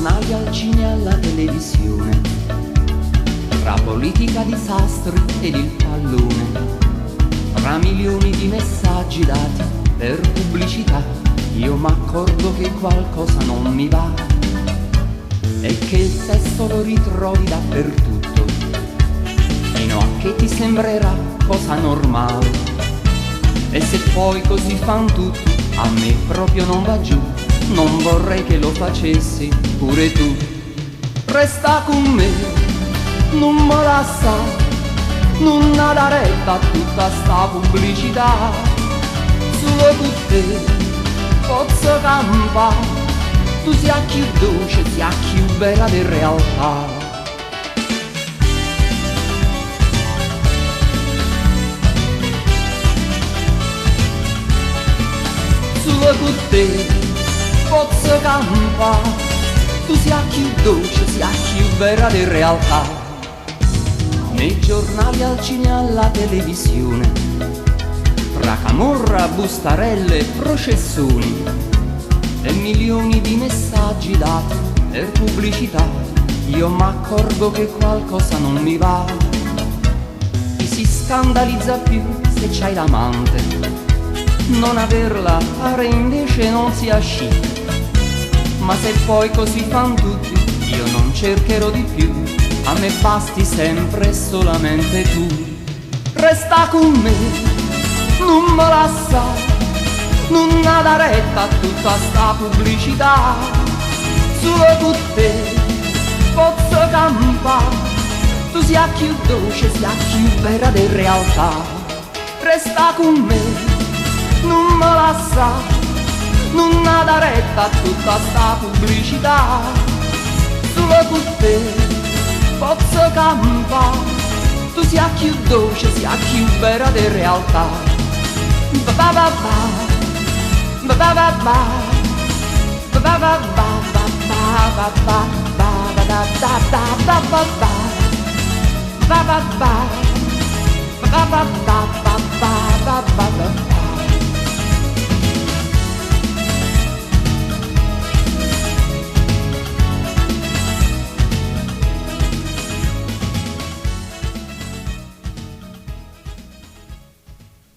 giornali, al cinema, alla televisione, tra politica, disastri ed il pallone, tra milioni di messaggi dati per pubblicità, io m'accorgo che qualcosa non mi va e che il testo lo ritrovi dappertutto, fino a che ti sembrerà cosa normale. E se poi così fan tutti, a me proprio non va giù, non vorrei che lo facessi pure tu. Resta con me, non me la sa, non ha retta a tutta sta pubblicità. Solo con te posso campare, tu sia più dolce, sia più bella di realtà. Solo con te posso campare, tu sia più dolce, sia più vera di realtà. Nei giornali, al cinema, alla televisione, tra camorra, bustarelle, processoni e milioni di messaggi dati per pubblicità, io m'accorgo che qualcosa non mi va. Chi si scandalizza più se c'hai l'amante, non averla pare invece non sia chic. Ma se poi così fan tutti, io non cercherò di più, a me basti sempre e solamente tu. Resta con me, non me la sa, non ha da retta a tutta sta pubblicità. Solo con te posso campare, tu sia più dolce, sia più vera di realtà. Resta con me, non me la sa, non ha da retta a tutta sta pubblicità. Solo con te posso campare, tu sia più dolce, sia più vera di realtà. Ba ba ba ba, ba ba ba ba, ba ba ba ba, ba ba ba ba, da da da da ba ba, ba ba ba, ba ba ba ba ba ba ba ba.